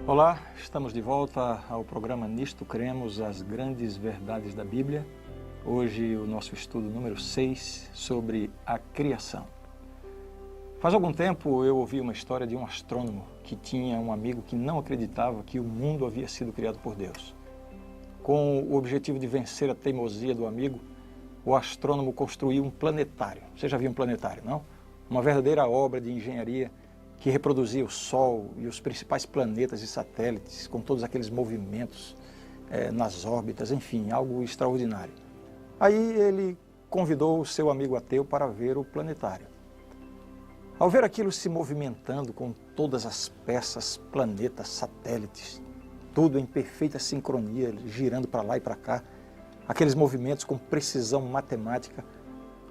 Olá, estamos de volta ao programa Nisto Cremos, as grandes verdades da Bíblia. Hoje o nosso estudo número 6 sobre a criação. Faz algum tempo eu ouvi uma história de um astrônomo que tinha um amigo que não acreditava que o mundo havia sido criado por Deus. Com o objetivo de vencer a teimosia do amigo, o astrônomo construiu um planetário. Você já viu um planetário, não? Uma verdadeira obra de engenharia que reproduzia o Sol e os principais planetas e satélites, com todos aqueles movimentos nas órbitas, enfim, algo extraordinário. Aí ele convidou o seu amigo ateu para ver o planetário. Ao ver aquilo se movimentando com todas as peças, planetas, satélites, tudo em perfeita sincronia, girando para lá e para cá, aqueles movimentos com precisão matemática,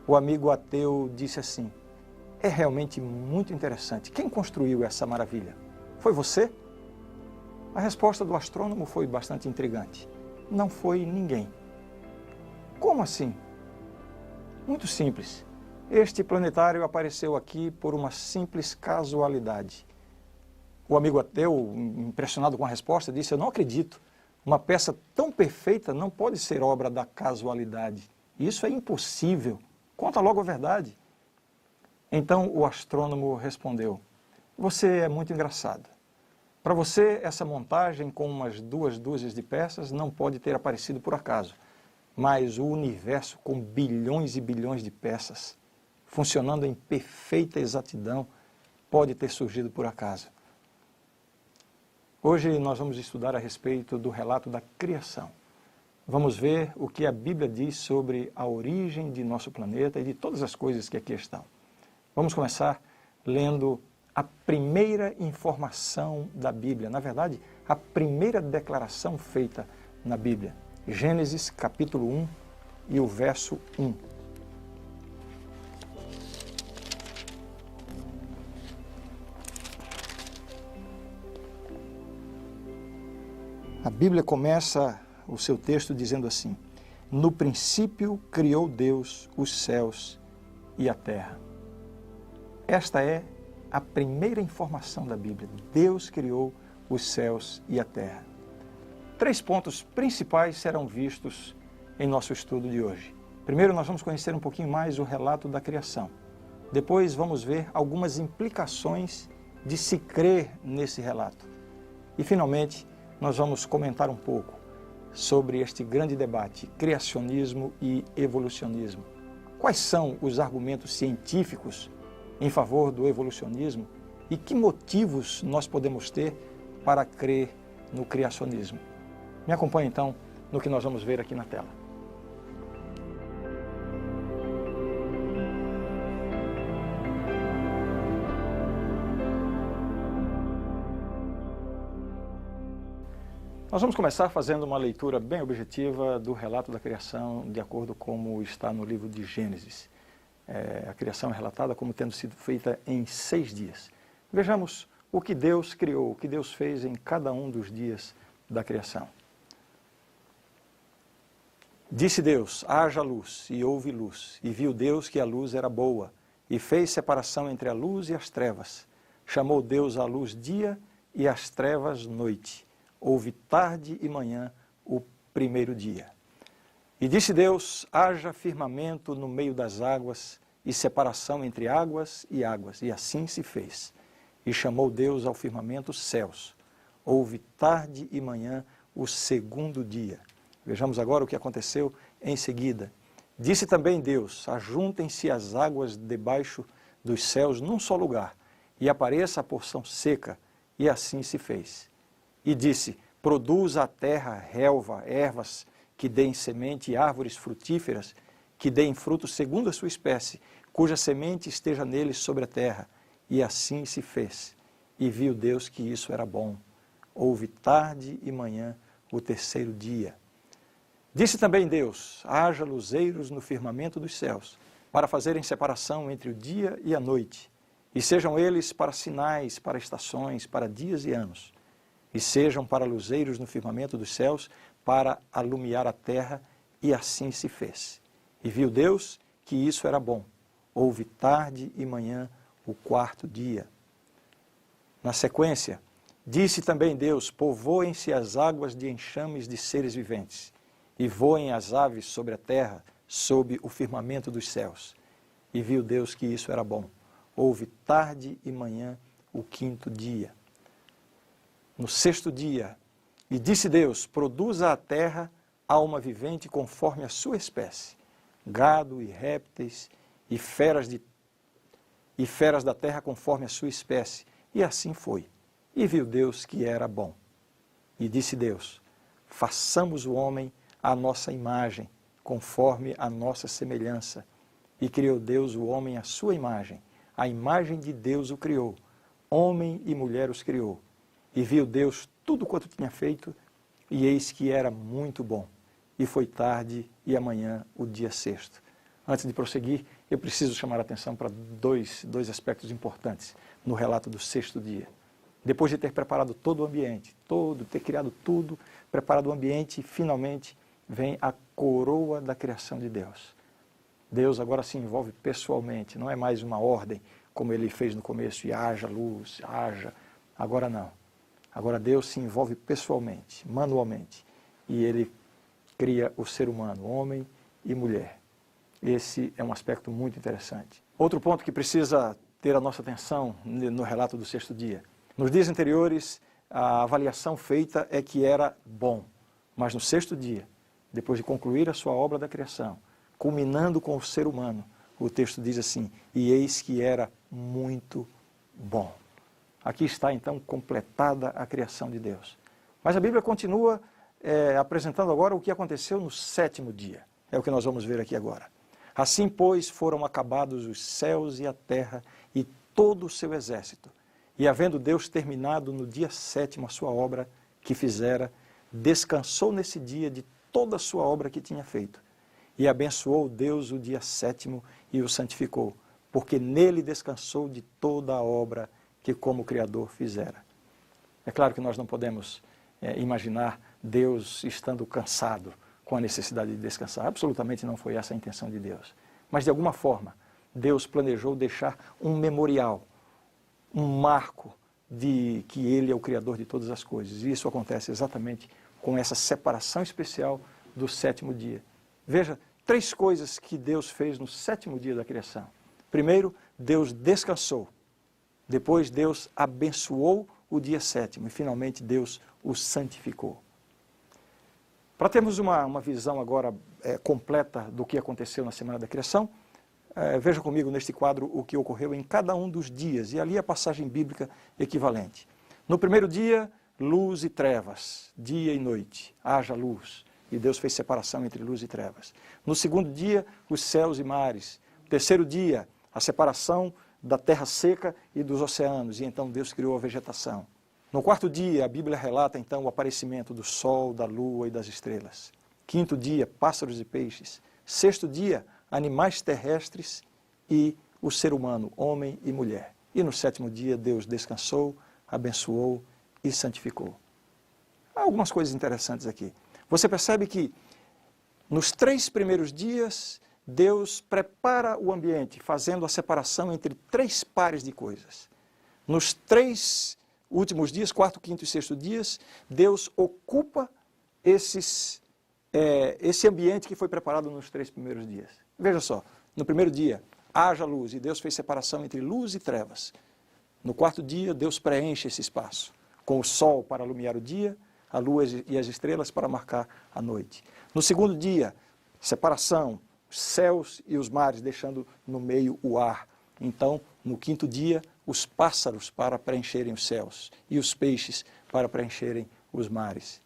o amigo ateu disse assim: é realmente muito interessante. Quem construiu essa maravilha? Foi você? A resposta do astrônomo foi bastante intrigante. Não foi ninguém. Como assim? Muito simples. Este planetário apareceu aqui por uma simples casualidade. O amigo ateu, impressionado com a resposta, disse: eu não acredito. Uma peça tão perfeita não pode ser obra da casualidade. Isso é impossível. Conta logo a verdade. Então o astrônomo respondeu: você é muito engraçado. Para você, essa montagem com umas 2 dúzias de peças não pode ter aparecido por acaso, mas o universo com bilhões e bilhões de peças, funcionando em perfeita exatidão, pode ter surgido por acaso. Hoje nós vamos estudar a respeito do relato da criação. Vamos ver o que a Bíblia diz sobre a origem de nosso planeta e de todas as coisas que aqui estão. Vamos começar lendo a primeira informação da Bíblia, na verdade, a primeira declaração feita na Bíblia. Gênesis capítulo 1 e o verso 1. A Bíblia começa o seu texto dizendo assim: no princípio criou Deus os céus e a terra. Esta é a primeira informação da Bíblia. Deus criou os céus e a terra. 3 pontos principais serão vistos em nosso estudo de hoje. Primeiro, nós vamos conhecer um pouquinho mais o relato da criação. Depois, vamos ver algumas implicações de se crer nesse relato. E, finalmente, nós vamos comentar um pouco sobre este grande debate, criacionismo e evolucionismo. Quais são os argumentos científicos em favor do evolucionismo e que motivos nós podemos ter para crer no criacionismo? Me acompanhe então no que nós vamos ver aqui na tela. Nós vamos começar fazendo uma leitura bem objetiva do relato da criação, de acordo com como está no livro de Gênesis. A criação é relatada como tendo sido feita em 6 dias. Vejamos o que Deus criou, o que Deus fez em cada um dos dias da criação. Disse Deus: haja luz, e houve luz. E viu Deus que a luz era boa, e fez separação entre a luz e as trevas. Chamou Deus a luz dia e as trevas noite. Houve tarde e manhã o primeiro dia. E disse Deus: haja firmamento no meio das águas e separação entre águas. E assim se fez. E chamou Deus ao firmamento céus. Houve tarde e manhã o segundo dia. Vejamos agora o que aconteceu em seguida. Disse também Deus: ajuntem-se as águas debaixo dos céus num só lugar, e apareça a porção seca. E assim se fez. E disse: produza a terra relva, ervas, que deem semente e árvores frutíferas, que deem fruto segundo a sua espécie, cuja semente esteja neles sobre a terra. E assim se fez. E viu Deus que isso era bom. Houve tarde e manhã o terceiro dia. Disse também Deus: haja luzeiros no firmamento dos céus, para fazerem separação entre o dia e a noite, e sejam eles para sinais, para estações, para dias e anos, e sejam para luzeiros no firmamento dos céus, para alumiar a terra, e assim se fez. E viu Deus que isso era bom. Houve tarde e manhã o quarto dia. Na sequência, Disse também Deus, povoem-se as águas de enxames de seres viventes, e voem as aves sobre a terra, sob o firmamento dos céus. E viu Deus que isso era bom. Houve tarde e manhã o quinto dia. No sexto dia, e disse Deus, produza a terra alma vivente conforme a sua espécie, gado e répteis e feras da terra conforme a sua espécie. E assim foi. E viu Deus que era bom. E disse Deus, façamos o homem à nossa imagem, conforme a nossa semelhança. E criou Deus o homem à sua imagem. A imagem de Deus o criou. Homem e mulher os criou. E viu Deus tudo quanto tinha feito, e eis que era muito bom. E foi tarde e amanhã o dia sexto. Antes de prosseguir, eu preciso chamar a atenção para dois aspectos importantes no relato do sexto dia. Depois de ter preparado todo o ambiente, ter criado tudo, preparado o ambiente, finalmente vem a coroa da criação de Deus. Deus agora se envolve pessoalmente, não é mais uma ordem, como ele fez no começo, e haja luz, haja. Agora não. Agora Deus se envolve pessoalmente, manualmente, e ele cria o ser humano, homem e mulher. Esse é um aspecto muito interessante. Outro ponto que precisa ter a nossa atenção no relato do sexto dia. Nos dias anteriores, a avaliação feita é que era bom, mas no sexto dia, depois de concluir a sua obra da criação, culminando com o ser humano, o texto diz assim, e eis que era muito bom. Aqui está então completada a criação de Deus. Mas a Bíblia continua apresentando agora o que aconteceu no sétimo dia. É o que nós vamos ver aqui agora. Assim, pois, foram acabados os céus e a terra e todo o seu exército. E havendo Deus terminado no dia sétimo a sua obra que fizera, descansou nesse dia de toda a sua obra que tinha feito. E abençoou Deus o dia sétimo e o santificou, porque nele descansou de toda a obra que como Criador fizera. É claro que nós não podemos imaginar Deus estando cansado com a necessidade de descansar. Absolutamente não foi essa a intenção de Deus. Mas de alguma forma, Deus planejou deixar um memorial, um marco de que Ele é o Criador de todas as coisas. E isso acontece exatamente com essa separação especial do sétimo dia. Veja, 3 coisas que Deus fez no sétimo dia da criação. Primeiro, Deus descansou. Depois, Deus abençoou o dia sétimo. E, finalmente, Deus o santificou. Para termos uma visão agora completa do que aconteceu na semana da criação, veja comigo neste quadro o que ocorreu em cada um dos dias. E ali a passagem bíblica equivalente. No primeiro dia, luz e trevas, dia e noite, haja luz. E Deus fez separação entre luz e trevas. No segundo dia, os céus e mares. No terceiro dia, a separação da terra seca e dos oceanos. E então Deus criou a vegetação. No quarto dia, a Bíblia relata então o aparecimento do sol, da lua e das estrelas. Quinto dia, pássaros e peixes. Sexto dia, animais terrestres e o ser humano, homem e mulher. E no sétimo dia, Deus descansou, abençoou e santificou. Há algumas coisas interessantes aqui. Você percebe que nos 3 primeiros dias, Deus prepara o ambiente, fazendo a separação entre 3 pares de coisas. Nos 3 últimos dias, 4º, 5º e 6º dias, Deus ocupa esse ambiente que foi preparado nos 3 primeiros dias. Veja só, no primeiro dia, haja luz, e Deus fez separação entre luz e trevas. No 4º dia, Deus preenche esse espaço, com o sol para iluminar o dia, a lua e as estrelas para marcar a noite. No segundo dia, separação, os céus e os mares, deixando no meio o ar. Então, no 5º dia, os pássaros para preencherem os céus e os peixes para preencherem os mares.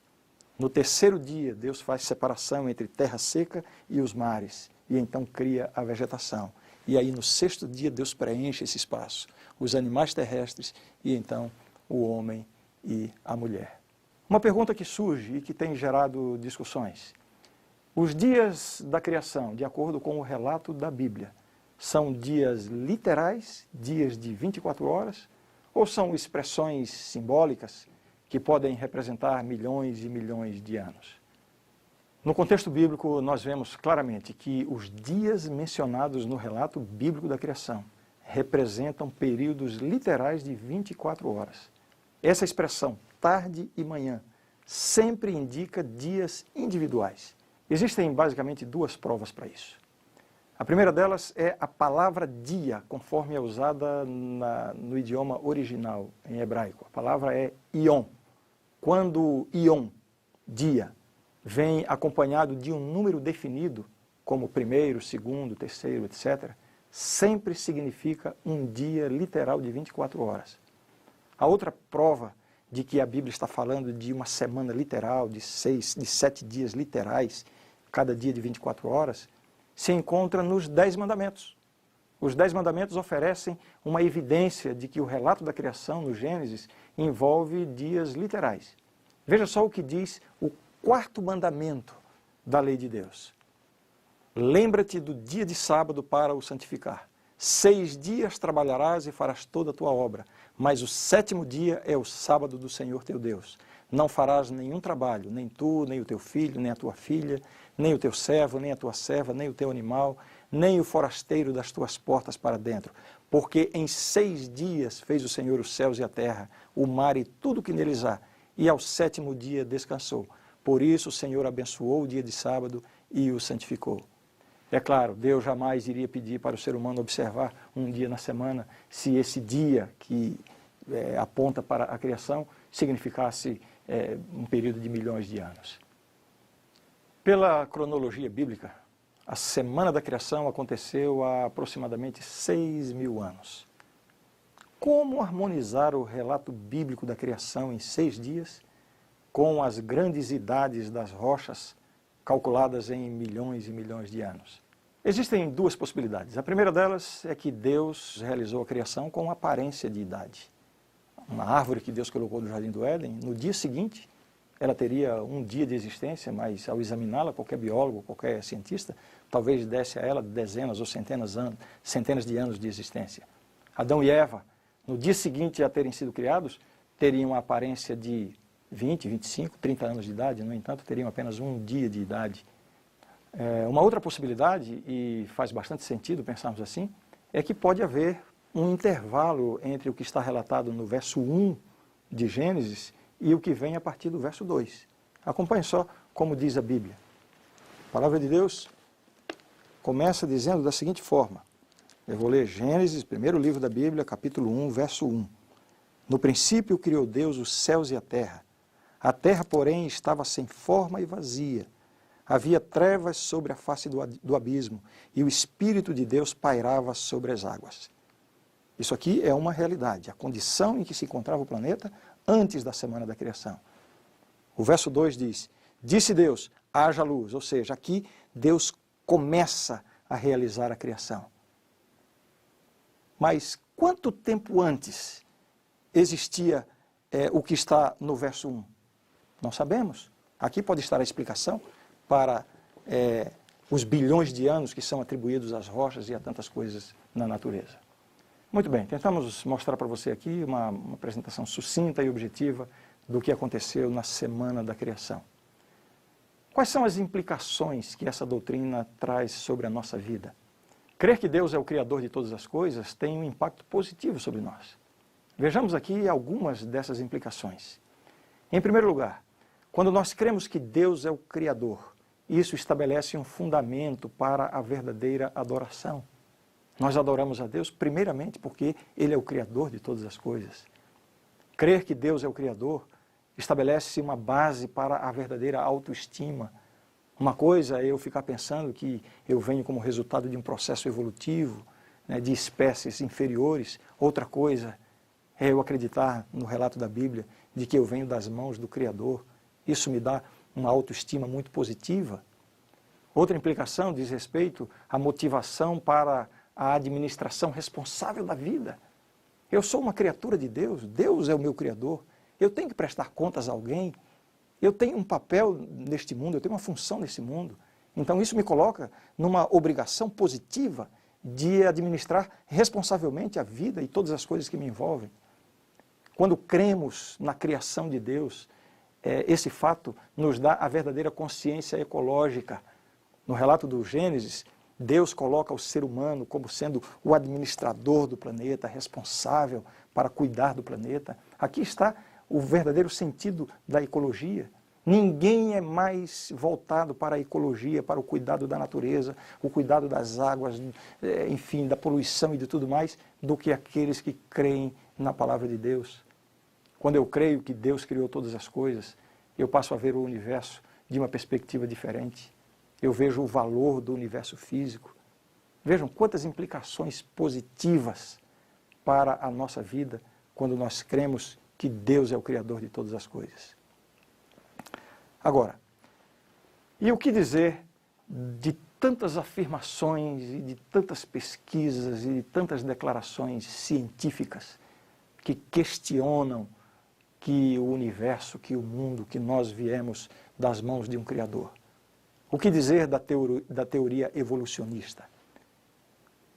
No terceiro dia, Deus faz separação entre terra seca e os mares, e então cria a vegetação. E aí, no 6º dia, Deus preenche esse espaço, os animais terrestres e então o homem e a mulher. Uma pergunta que surge e que tem gerado discussões. Os dias da criação, de acordo com o relato da Bíblia, são dias literais, dias de 24 horas, ou são expressões simbólicas que podem representar milhões e milhões de anos? No contexto bíblico, nós vemos claramente que os dias mencionados no relato bíblico da criação representam períodos literais de 24 horas. Essa expressão, tarde e manhã, sempre indica dias individuais. Existem basicamente duas provas para isso. A primeira delas é a palavra dia, conforme é usada no idioma original, em hebraico. A palavra é ion. Quando ion, dia, vem acompanhado de um número definido, como primeiro, segundo, terceiro, etc., sempre significa um dia literal de 24 horas. A outra prova de que a Bíblia está falando de uma semana literal, de 7 dias literais, cada dia de 24 horas, se encontra nos 10 mandamentos. Os 10 mandamentos oferecem uma evidência de que o relato da criação no Gênesis envolve dias literais. Veja só o que diz o 4º mandamento da lei de Deus. Lembra-te do dia de sábado para o santificar. 6 dias trabalharás e farás toda a tua obra, mas o 7º dia é o sábado do Senhor teu Deus. Não farás nenhum trabalho, nem tu, nem o teu filho, nem a tua filha, nem o teu servo, nem a tua serva, nem o teu animal, nem o forasteiro das tuas portas para dentro. Porque em 6 dias fez o Senhor os céus e a terra, o mar e tudo que neles há, e ao 7º dia descansou. Por isso o Senhor abençoou o dia de sábado e o santificou. É claro, Deus jamais iria pedir para o ser humano observar um dia na semana se esse dia que aponta para a criação significasse um período de milhões de anos. Pela cronologia bíblica, a semana da criação aconteceu há aproximadamente 6.000 anos. Como harmonizar o relato bíblico da criação em 6 dias com as grandes idades das rochas calculadas em milhões e milhões de anos? Existem 2 possibilidades. A primeira delas é que Deus realizou a criação com aparência de idade. Uma árvore que Deus colocou no Jardim do Éden, no dia seguinte, ela teria um dia de existência, mas ao examiná-la, qualquer biólogo, qualquer cientista, talvez desse a ela dezenas ou centenas de anos de existência. Adão e Eva, no dia seguinte a terem sido criados, teriam a aparência de 20, 25, 30 anos de idade, no entanto, teriam apenas um dia de idade. Uma outra possibilidade, e faz bastante sentido pensarmos assim, é que pode haver um intervalo entre o que está relatado no verso 1 de Gênesis e o que vem a partir do verso 2. Acompanhe só como diz a Bíblia. A palavra de Deus começa dizendo da seguinte forma. Eu vou ler Gênesis, primeiro livro da Bíblia, capítulo 1, verso 1. No princípio criou Deus os céus e a terra. A terra, porém, estava sem forma e vazia. Havia trevas sobre a face do abismo, e o Espírito de Deus pairava sobre as águas. Isso aqui é uma realidade, a condição em que se encontrava o planeta antes da semana da criação. O verso 2 diz, disse Deus, haja luz, ou seja, aqui Deus começa a realizar a criação. Mas quanto tempo antes existia o que está no verso 1? Não sabemos. Aqui pode estar a explicação para os bilhões de anos que são atribuídos às rochas e a tantas coisas na natureza. Muito bem, tentamos mostrar para você aqui uma apresentação sucinta e objetiva do que aconteceu na semana da criação. Quais são as implicações que essa doutrina traz sobre a nossa vida? Crer que Deus é o Criador de todas as coisas tem um impacto positivo sobre nós. Vejamos aqui algumas dessas implicações. Em primeiro lugar, quando nós cremos que Deus é o Criador, isso estabelece um fundamento para a verdadeira adoração. Nós adoramos a Deus primeiramente porque Ele é o Criador de todas as coisas. Crer que Deus é o Criador estabelece uma base para a verdadeira autoestima. Uma coisa é eu ficar pensando que eu venho como resultado de um processo evolutivo, de espécies inferiores. Outra coisa é eu acreditar no relato da Bíblia de que eu venho das mãos do Criador. Isso me dá uma autoestima muito positiva. Outra implicação diz respeito à motivação para a administração responsável da vida. Eu sou uma criatura de Deus, Deus é o meu Criador, eu tenho que prestar contas a alguém, eu tenho um papel neste mundo, eu tenho uma função nesse mundo. Então isso me coloca numa obrigação positiva de administrar responsavelmente a vida e todas as coisas que me envolvem. Quando cremos na criação de Deus, esse fato nos dá a verdadeira consciência ecológica. No relato do Gênesis, Deus coloca o ser humano como sendo o administrador do planeta, responsável para cuidar do planeta. Aqui está o verdadeiro sentido da ecologia. Ninguém é mais voltado para a ecologia, para o cuidado da natureza, o cuidado das águas, enfim, da poluição e de tudo mais, do que aqueles que creem na palavra de Deus. Quando eu creio que Deus criou todas as coisas, eu passo a ver o universo de uma perspectiva diferente. Eu vejo o valor do universo físico. Vejam quantas implicações positivas para a nossa vida quando nós cremos que Deus é o Criador de todas as coisas. Agora, e o que dizer de tantas afirmações e de tantas pesquisas e de tantas declarações científicas que questionam que o universo, que o mundo, que nós viemos das mãos de um Criador? O que dizer da teoria evolucionista?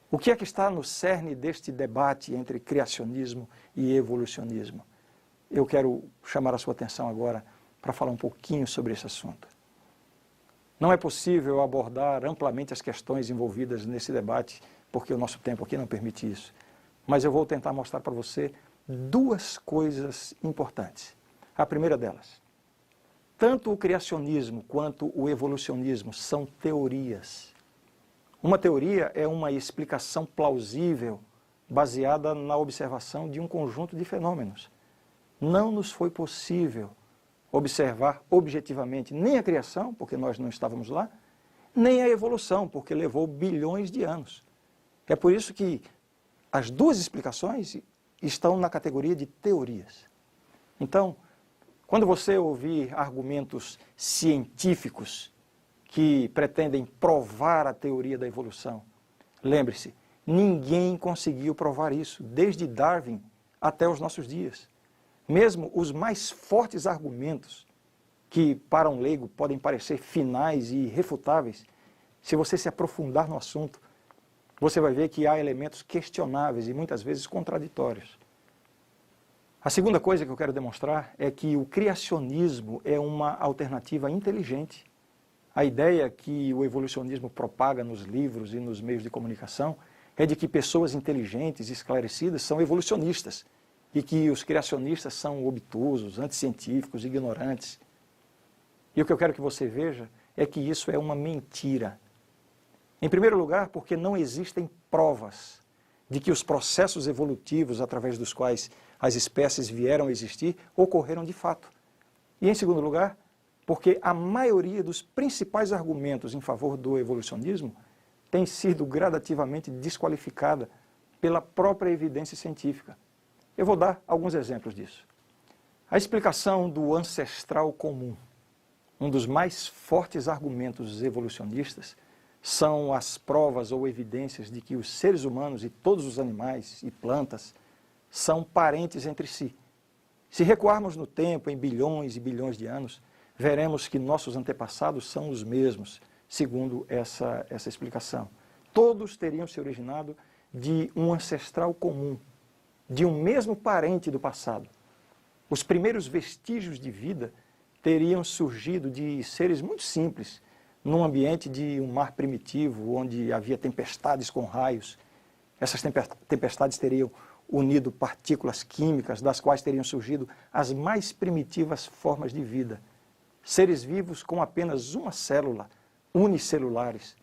O que é que está no cerne deste debate entre criacionismo e evolucionismo? Eu quero chamar a sua atenção agora para falar um pouquinho sobre esse assunto. Não é possível abordar amplamente as questões envolvidas nesse debate, porque o nosso tempo aqui não permite isso. Mas eu vou tentar mostrar para você duas coisas importantes. A primeira delas, tanto o criacionismo quanto o evolucionismo são teorias. Uma teoria é uma explicação plausível baseada na observação de um conjunto de fenômenos. Não nos foi possível observar objetivamente nem a criação, porque nós não estávamos lá, nem a evolução, porque levou bilhões de anos. É por isso que as duas explicações estão na categoria de teorias. Então, quando você ouvir argumentos científicos que pretendem provar a teoria da evolução, lembre-se, ninguém conseguiu provar isso, desde Darwin até os nossos dias. Mesmo os mais fortes argumentos, que para um leigo podem parecer finais e irrefutáveis, se você se aprofundar no assunto, você vai ver que há elementos questionáveis e muitas vezes contraditórios. A segunda coisa que eu quero demonstrar é que o criacionismo é uma alternativa inteligente. A ideia que o evolucionismo propaga nos livros e nos meios de comunicação é de que pessoas inteligentes e esclarecidas são evolucionistas e que os criacionistas são obtusos, anticientíficos, ignorantes. E o que eu quero que você veja é que isso é uma mentira. Em primeiro lugar, porque não existem provas de que os processos evolutivos através dos quais as espécies vieram a existir ocorreram de fato. E em segundo lugar, porque a maioria dos principais argumentos em favor do evolucionismo tem sido gradativamente desqualificada pela própria evidência científica. Eu vou dar alguns exemplos disso. A explicação do ancestral comum. Um dos mais fortes argumentos evolucionistas são as provas ou evidências de que os seres humanos e todos os animais e plantas são parentes entre si. Se recuarmos no tempo, em bilhões e bilhões de anos, veremos que nossos antepassados são os mesmos, segundo essa explicação. Todos teriam se originado de um ancestral comum, de um mesmo parente do passado. Os primeiros vestígios de vida teriam surgido de seres muito simples, num ambiente de um mar primitivo, onde havia tempestades com raios. Essas tempestades teriam unido partículas químicas, das quais teriam surgido as mais primitivas formas de vida. Seres vivos com apenas uma célula, unicelulares.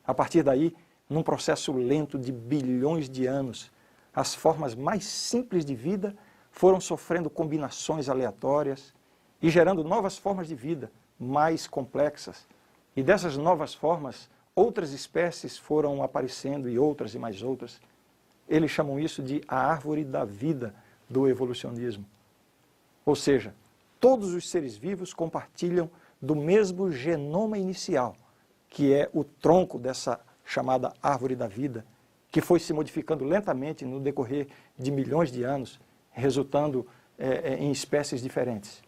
A partir daí, num processo lento de bilhões de anos, as formas mais simples de vida foram sofrendo combinações aleatórias e gerando novas formas de vida, mais complexas. E dessas novas formas, outras espécies foram aparecendo e outras e mais outras. Eles chamam isso de a árvore da vida do evolucionismo. Ou seja, todos os seres vivos compartilham do mesmo genoma inicial, que é o tronco dessa chamada árvore da vida, que foi se modificando lentamente no decorrer de milhões de anos, resultando em espécies diferentes.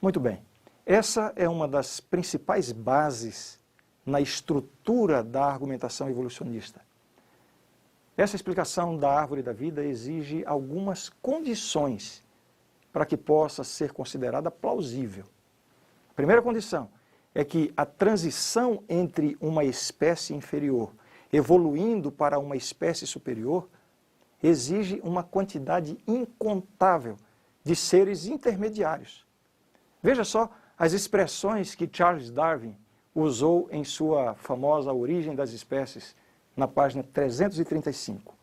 Muito bem, essa é uma das principais bases na estrutura da argumentação evolucionista. Essa explicação da árvore da vida exige algumas condições para que possa ser considerada plausível. A primeira condição é que a transição entre uma espécie inferior evoluindo para uma espécie superior exige uma quantidade incontável de seres intermediários. Veja só as expressões que Charles Darwin usou em sua famosa Origem das Espécies, na página 335.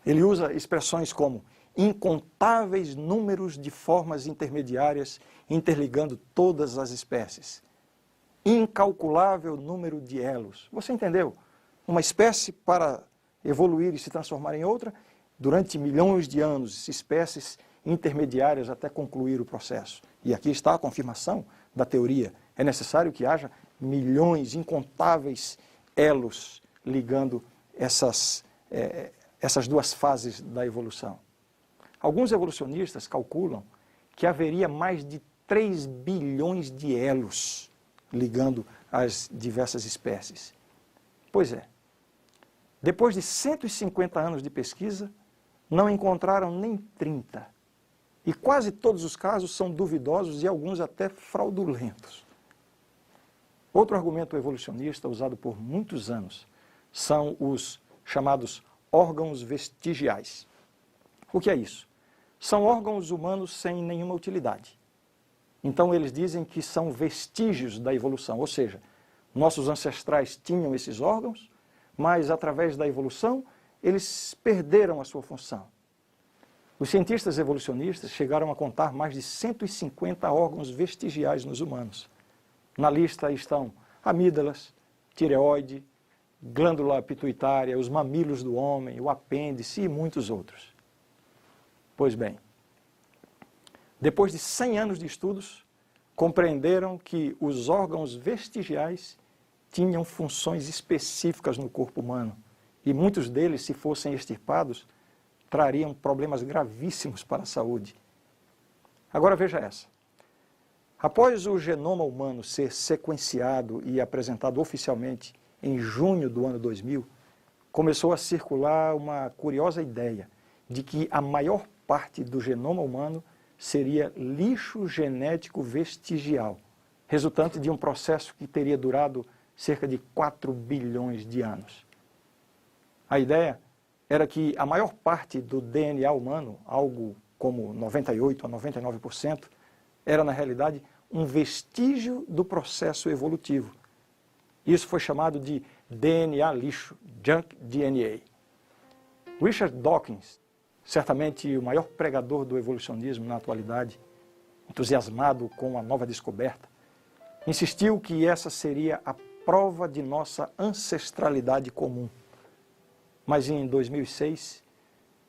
Ele usa expressões como incontáveis números de formas intermediárias interligando todas as espécies. Incalculável número de elos. Você entendeu? Uma espécie, para evoluir e se transformar em outra, durante milhões de anos, espécies intermediárias até concluir o processo. E aqui está a confirmação da teoria. É necessário que haja milhões, incontáveis elos ligando essas duas fases da evolução. Alguns evolucionistas calculam que haveria mais de 3 bilhões de elos ligando as diversas espécies. Pois é, depois de 150 anos de pesquisa, não encontraram nem 30. E quase todos os casos são duvidosos e alguns até fraudulentos. Outro argumento evolucionista usado por muitos anos são os chamados órgãos vestigiais. O que é isso? São órgãos humanos sem nenhuma utilidade. Então eles dizem que são vestígios da evolução, ou seja, nossos ancestrais tinham esses órgãos, mas através da evolução eles perderam a sua função. Os cientistas evolucionistas chegaram a contar mais de 150 órgãos vestigiais nos humanos. Na lista estão amígdalas, tireoide, glândula pituitária, os mamilos do homem, o apêndice e muitos outros. Pois bem, depois de 100 anos de estudos, compreenderam que os órgãos vestigiais tinham funções específicas no corpo humano e muitos deles, se fossem extirpados, trariam problemas gravíssimos para a saúde. Agora veja essa. Após o genoma humano ser sequenciado e apresentado oficialmente em junho do ano 2000, começou a circular uma curiosa ideia de que a maior parte do genoma humano seria lixo genético vestigial, resultante de um processo que teria durado cerca de 4 bilhões de anos. A ideia era que a maior parte do DNA humano, algo como 98% a 99%, era na realidade um vestígio do processo evolutivo. Isso foi chamado de DNA lixo, junk DNA. Richard Dawkins, certamente o maior pregador do evolucionismo na atualidade, entusiasmado com a nova descoberta, insistiu que essa seria a prova de nossa ancestralidade comum. Mas em 2006,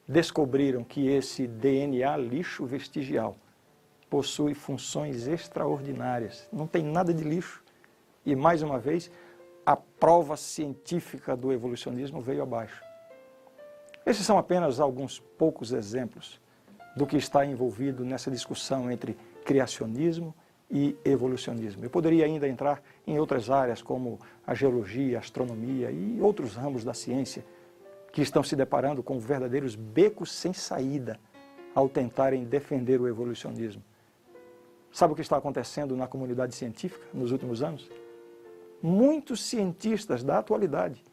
descobriram que esse DNA lixo vestigial possui funções extraordinárias. Não tem nada de lixo. E, mais uma vez, a prova científica do evolucionismo veio abaixo. Esses são apenas alguns poucos exemplos do que está envolvido nessa discussão entre criacionismo e evolucionismo. Eu poderia ainda entrar em outras áreas, como a geologia, a astronomia e outros ramos da ciência, que estão se deparando com verdadeiros becos sem saída ao tentarem defender o evolucionismo. Sabe o que está acontecendo na comunidade científica nos últimos anos? Muitos cientistas da atualidade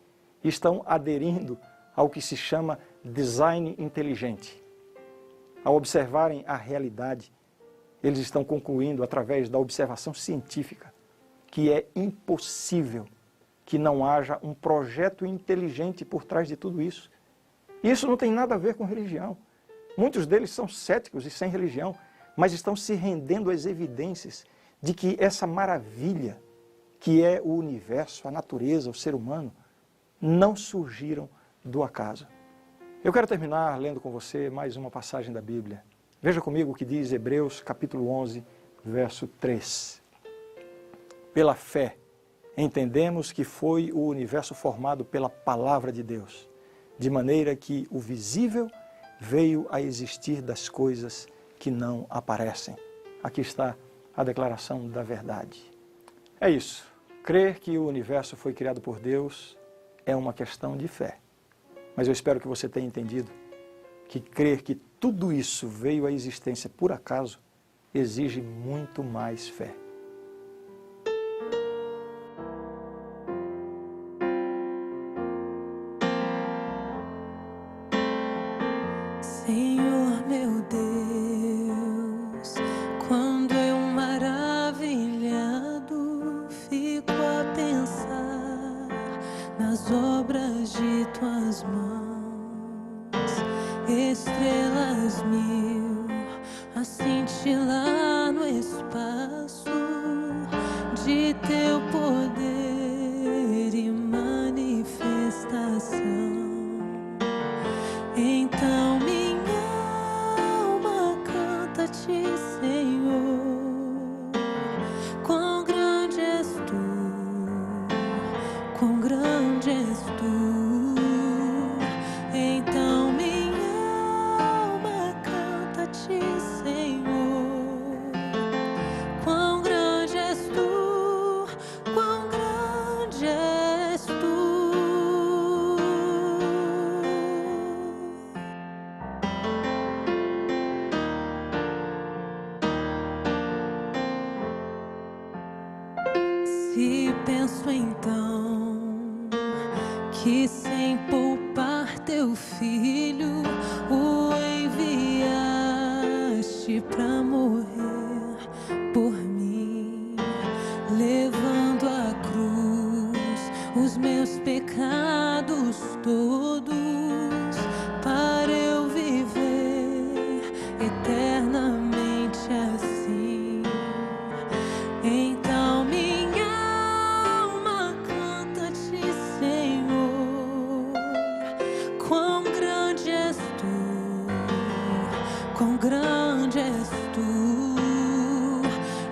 estão aderindo ao que se chama design inteligente. Ao observarem a realidade, eles estão concluindo, através da observação científica, que é impossível que não haja um projeto inteligente por trás de tudo isso. E isso não tem nada a ver com religião. Muitos deles são céticos e sem religião, mas estão se rendendo às evidências de que essa maravilha, que é o universo, a natureza, o ser humano, não surgiram do acaso. Eu quero terminar lendo com você mais uma passagem da Bíblia. Veja comigo o que diz Hebreus capítulo 11, verso 3. Pela fé, entendemos que foi o universo formado pela palavra de Deus, de maneira que o visível veio a existir das coisas que não aparecem. Aqui está a declaração da verdade. É isso. Crer que o universo foi criado por Deus é uma questão de fé. Mas eu espero que você tenha entendido que crer que tudo isso veio à existência por acaso exige muito mais fé. Senhor, isso então, que sem poupar teu filho o enviaste pra morrer por mim, levando à cruz os meus pecados todos, para eu viver eternamente assim. Então minha alma canta-te, Senhor, quão grande és tu, quão grande és tu.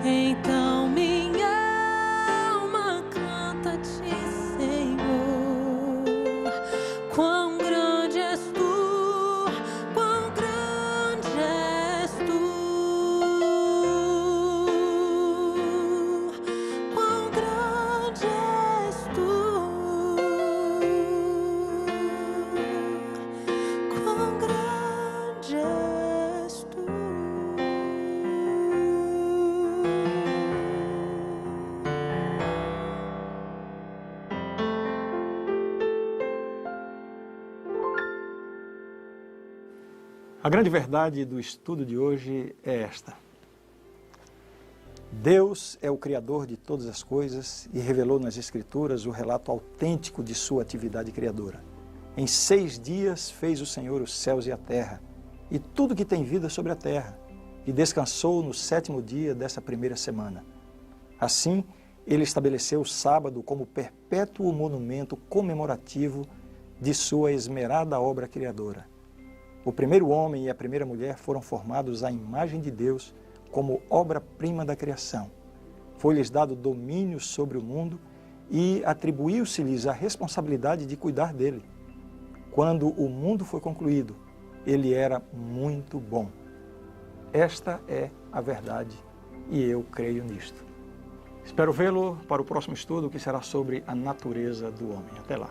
Então minha alma canta-te, Senhor, quão grande és tu, quão grande és tu, quão grande és tu, quão grande és tu. A grande verdade do estudo de hoje é esta: Deus é o Criador de todas as coisas e revelou nas Escrituras o relato autêntico de sua atividade criadora. Em 6 dias fez o Senhor os céus e a terra, e tudo que tem vida sobre a terra, e descansou no 7º dia dessa primeira semana. Assim, ele estabeleceu o sábado como perpétuo monumento comemorativo de sua esmerada obra criadora. O primeiro homem e a primeira mulher foram formados à imagem de Deus como obra-prima da criação. Foi-lhes dado domínio sobre o mundo e atribuiu-se-lhes a responsabilidade de cuidar dele. Quando o mundo foi concluído, ele era muito bom. Esta é a verdade e eu creio nisto. Espero vê-lo para o próximo estudo, que será sobre a natureza do homem. Até lá.